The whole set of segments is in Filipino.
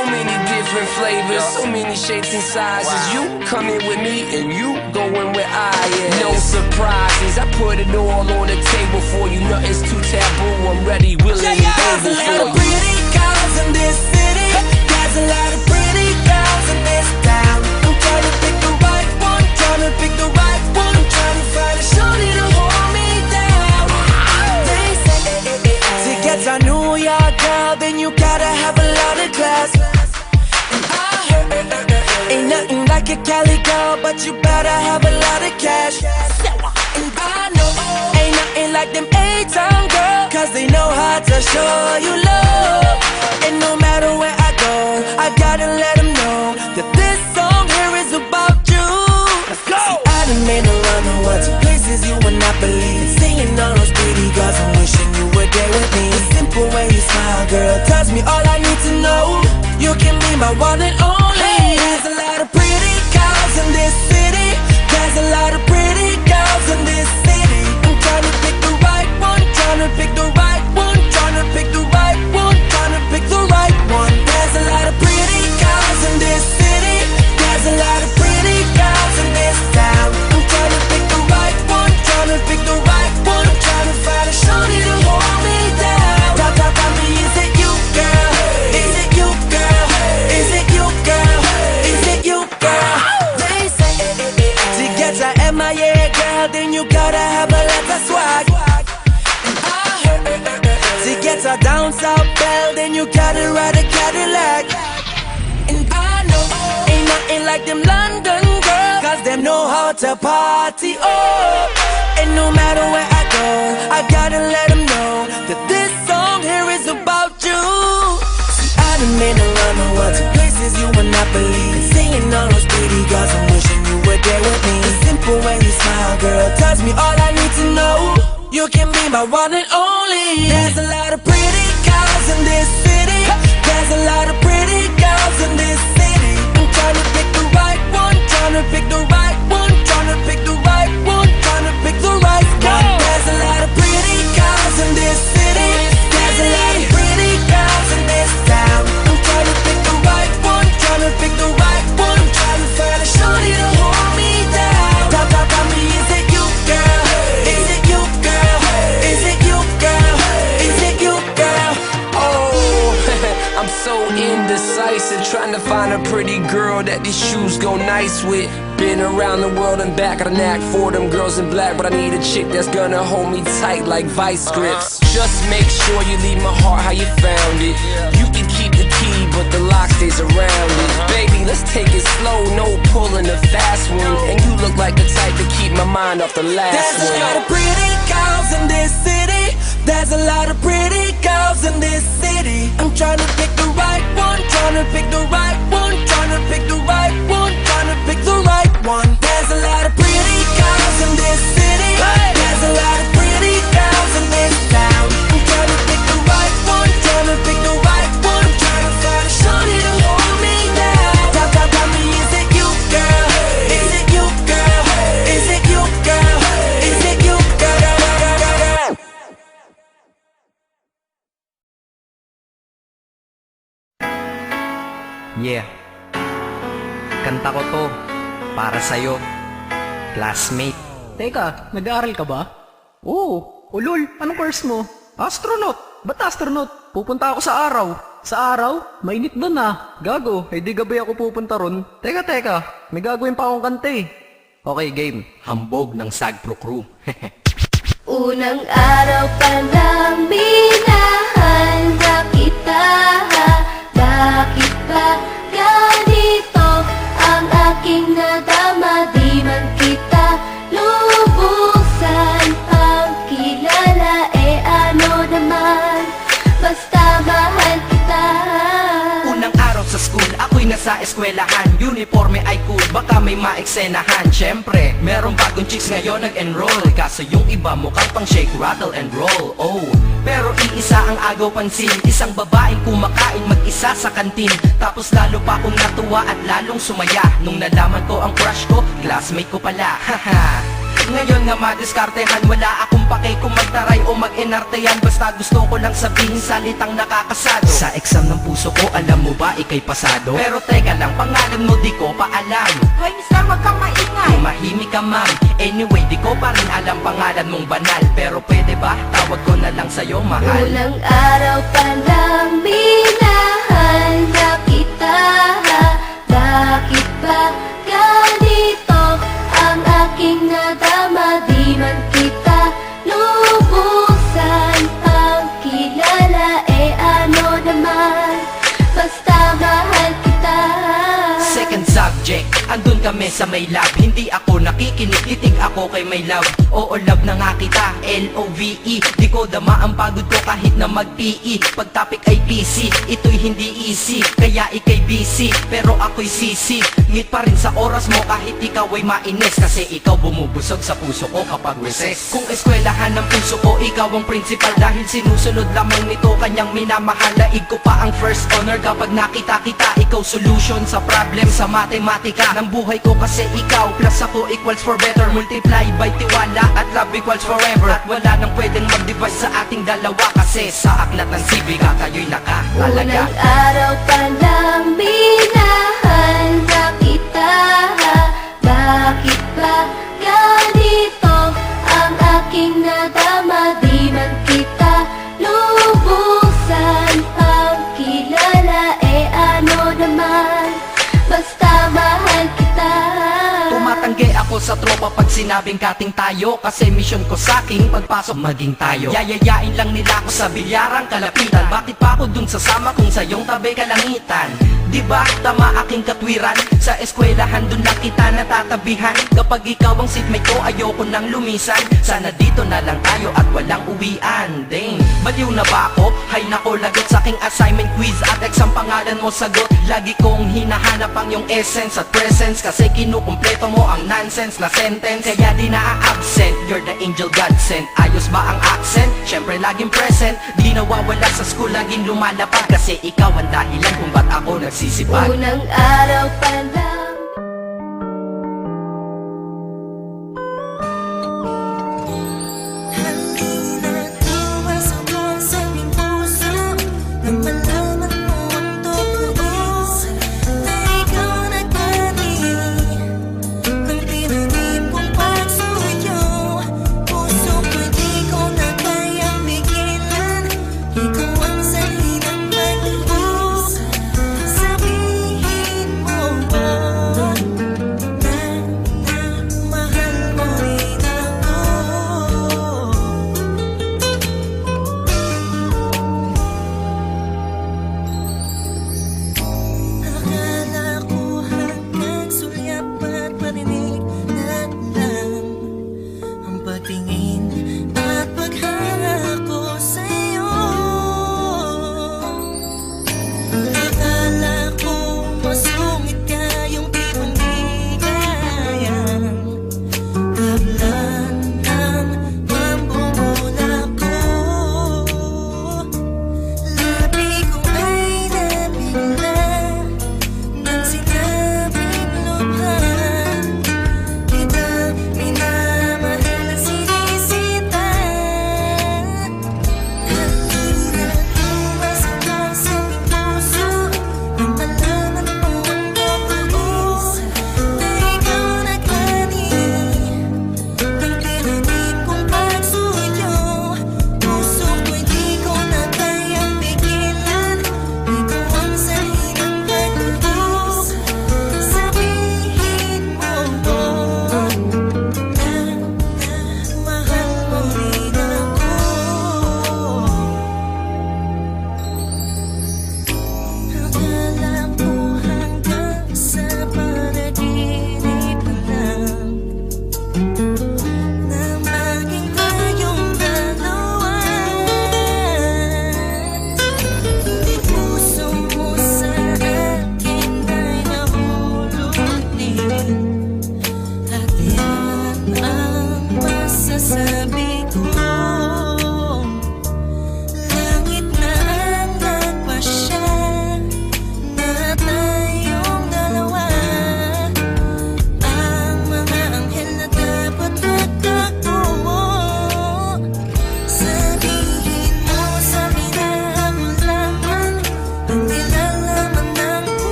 So many different flavors, so many shapes and sizes. You coming with me and you going where I am. No surprises, I put it all on the table for you. Nothing's too taboo, I'm ready, willing, and able There's a lot for of you. pretty girls in this city. There's a lot of pretty girls in this town. I'm trying to pick the right one, trying to pick the right one. I'm trying to find a shorty to hold me down. They say to get a New York girl, then you gotta have a lot of class. And I heard ain't nothing like a Cali girl, but you better have a lot of cash. And I know ain't nothing like them A-Town girls, cause they know how to show you love. And no matter where I go, I gotta let them know that this song here is about you. Let's go! See, I done been around the world to places you would not believe. Seeing all those pretty girls, I'm wishing you were there with me. The simple way you smile, girl, tells me all I need to know. You can be my one and only. There's a lot of pretty girls in this city. There's a lot of pretty girls in this city. I'm trying to pick the right one, trying to pick the right one, trying to pick the right one, trying to pick the right one. There's a lot of pretty girls in this city. There's a lot of pretty girls in this town. I'm trying to pick the right one, trying to pick the right one. I'm trying to find a shorty to hold me down. Tell me, is it you, girl? Is it you, girl? Is it you, girl? Is it you, girl? They say to get a MIA girl, then you gotta have a lot of swag. And I heard to get a down south belle, then you gotta ride a Cadillac. And I know ain't nothing like them London girls, cause them know how to party, oh. And no matter where I go, I gotta let them know that this song here is about you. See, I done been around the world to places you would not believe. Seeing all those pretty girls, I'm wishing you were there with me. The simple way you smile, girl, tells me all I need to know. You can be my one and only. There's a lot of pretty girls in this city. There's a lot of pretty girls in this city. I'm trying to pick the right one, trying to pick the right one, trying to pick the right one, trying to pick the right one. There's a lot of pretty girls in this city. There's a lot of pretty girls in this town. I'm trying to pick the right one, trying to pick the right one. I'm trying to find a shorty to hold me down. Tell me, is it you, girl? Is it you, girl? Is it you, girl? Is it you, girl? Oh, I'm so indecisive, trying to find a pretty girl that these shoes go nice with. Been around the world and back, got a knack for them girls in black, but I need a chick that's gonna hold me tight like vice grips. Just make sure you leave my heart how you found it. You can keep the key, but the lock stays around it. Baby, let's take it slow, no pulling a fast one. And you look like the type to keep my mind off the last There's one. a lot of pretty girls in this city. There's a lot of pretty girls in this city. I'm trying to pick the right one, trying to pick the right one, trying to pick the right one, trying to pick the right one. There's a lot of pretty girls in this city. There's a lot of pretty girls in this town. I'm trying to pick the right one, trying to pick the right one. I'm trying to find a shorty to hold me down. Tell me, is it you, girl? Is it you, girl? Is it you, girl? Is it you, girl? Yeah, kanta ko to para sa'yo, classmate. Teka, nag-aaral ka ba? Oo. Ulol, anong course mo? Astronaut. Ba't astronaut? Pupunta ako sa araw. Sa araw? Mainit doon ah. Gago, di gabi ako pupunta ron. Teka, may gagawin pa akong kanta eh. Okay, game. Hambog ng Sagpro Crew. Unang araw pa lang minahanda kita. Bakit ba ganito ang aking nadama? Di man kita lubusan pagkilala. Ano naman, basta mahal kita. Unang araw sa school, ako'y nasa eskwelahan. Uniforme ay cool, baka may maeksenahan. Syempre, merong bagong chicks ngayon nag-enroll. Kaso yung iba mukhang pang shake, rattle and roll. Oh, pero iisa ang agaw pansin. Isang babaeng kumakain mag-isa sa kantin. Tapos lalo pa akong natuwa at lalong sumaya nung nalaman ko ang crush ko, classmate ko pala. Haha. Ngayon nga madiskartehan, wala akong pake kung magtaray o mag-enartehan. Basta gusto ko lang sabihin salitang nakakasado. Sa exam ng puso ko, alam mo ba ikay pasado? Pero teka lang, pangalan mo di ko pa alam. Hoy mister, wag kang maingay. Tumahimik ka ma'am. Anyway, di ko pa rin alam pangalan mong banal. Pero pwede ba, tawag ko na lang sa'yo mahal. Unang araw pa lang minahal na kita. Bakit ba ganito ang aking nadama? Di man kita lubusan ang kilala. Eh ano naman, basta mahal kita. Second subject, andun kami sa may lab. Hindi ako nakikinig, titig ako kay may love. Oo, love na nga kita, L-O-V-E. Di ko dama ang pagod ko kahit na mag-PE. Pag topic ay PC, ito'y hindi easy. Kaya ikay busy, pero ako'y sisi. Ngit pa rin sa oras mo kahit ikaw ay mainis. Kasi ikaw bumubusog sa puso ko kapag recess. Kung eskwelahan ng puso ko, ikaw ang principal. Dahil sinusunod lamang nito kanyang minamahal. Laig ko pa ang first honor kapag nakita kita. Ikaw solution sa problem sa matematika ng buhay ko, kasi ikaw plus ako equals for better. Multiply by tiwala at love equals forever. At wala nang pwedeng mag-divide sa ating dalawa, kasi sa aklat ng sibika kayo'y nakatalaga. Unang araw pa lang minahal na kita. Bakit ba ganito ang aking nadama? Di man kita lubusan ang kilala. Eh ano naman, basta mahal kita. Tumatanggi ako sa tropa pag sinabing kating tayo, kasi mission ko sa aking pagpasok maging tayo. Yayayain lang nila ako sa bilyarang kalapitan. Bakit pa ako dun sasama kung sa iyong tabi kalangitan? Diba tama aking katwiran? Sa eskwelahan dun lang kita natatabihan. Kapag ikaw ang seatmate ko, ayoko nang lumisan. Sana dito na lang tayo at walang uwian. Dang, baliw na ba ako? Hay nako, lagot sa aking assignment, quiz at exam, pangalan mo sagot. Lagi kong hinahanap ang iyong essence at presence, kasi kinukumpleto mo ang nonsense na sentence. Kaya di na-absent, you're the angel God sent. Ayos ba ang accent? Syempre laging present. Di nawawala sa school, laging lumalapag, kasi ikaw ang dahilan kung ba't ako nagsisipag. Unang araw pa lang. Sabihin mo ba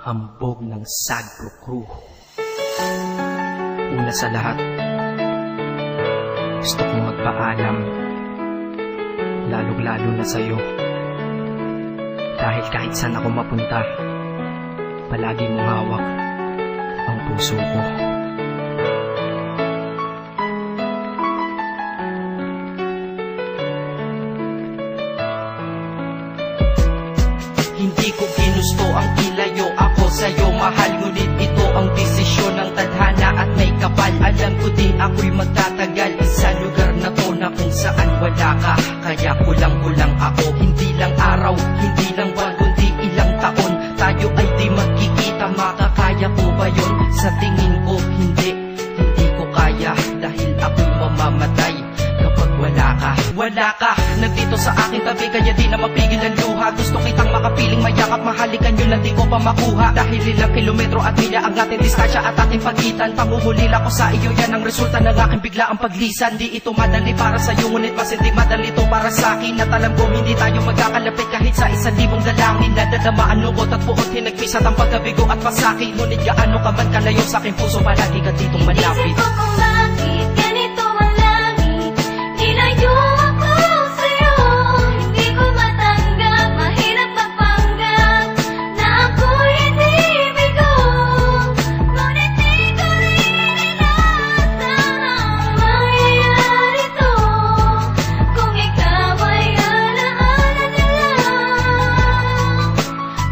hambog ng Sagpro Crew. Una sa lahat, gusto kong magpaalam, lalong-lalo na sa'yo. Dahil kahit saan ako mapunta, palagi mong hawak ang puso ko. Hindi ko ginusto ang ilayo ako sa'yo, mahal. Ngunit ito ang desisyon ng tadhana at may kapal. Alam ko di ako'y magtatagal sa lugar na to na kung saan wala ka. Kaya kulang-kulang ako, hindi lang araw, hindi lang buwan, kundi ilang taon. Tayo ay di magkikita, makakaya ko ba yun? Sa tingin ko hindi ko kaya. Dahil ako'y mamamatay kapag wala ka. Wala ka, nandito sa aking tabi, kaya di na mapigil ang luha. Gusto kitang makapiling mayakap, mahalikan yun lang di ko pa makuha. Dahil ilang kilometro at milya ang ating distansya at ating pagitan. Panguhulila ko sa iyo, yan ang resulta ng aking biglaang paglisan. Di ito madali para sa'yo, ngunit mas hindi madali to para sa'kin. At alam ko hindi tayo magkakalapit kahit sa 1,000 dalangin. Nadadamaan lungkot at buot, hinagpisat ang pagkabigo at pasakit. Ngunit gaano ka man kalayo sa aking puso, palagi ka ditong malapit. Isip ko kung bakit ganito ang langit. Nilayo ako sa'yo. Hindi ko matanggap, mahirap magpanggap na ako'y hindi bigo. Ngunit di ko rin inaasahan mangyayari to. Kung ikaw ay alaala na lang,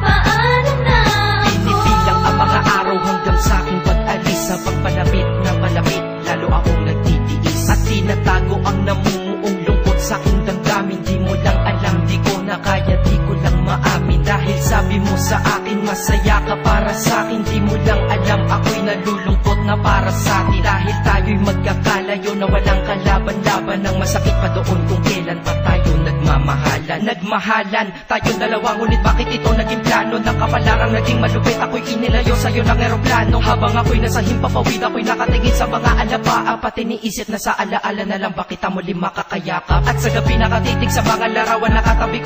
paano na ako? Pinipilang ang mga araw hanggang sa aking pag-alis. Sa pagpalapit na palapit, lalo akong nagtitiis. At tinatago ang namumuong lungkot sa aking damdamin. Di mo lang alam, di ko na kaya, di ko lang maamin. Dahil sabi mo sa akin, masaya ka para sa akin. Di mo lang alam, ako'y nalulungkot na para sa atin. Dahil tayo'y magkakalayo na walang kalaban-laban. Ang masakit pa doon kung kailan pa tayo nagmamahalan. Nagmahalan, tayong dalawa, ngunit bakit ito naging plano? Ng kapalarang naging malupit, ako'y inilayo sa'yo ng eroplano. Habang ako'y nasa himpapawid, ako'y nakatingin sa mga alapaa. Pati niisip na sa alaala na lang, bakit kita muli makakayakap. At sa gabi nakatitig sa mga larawan, nakatabi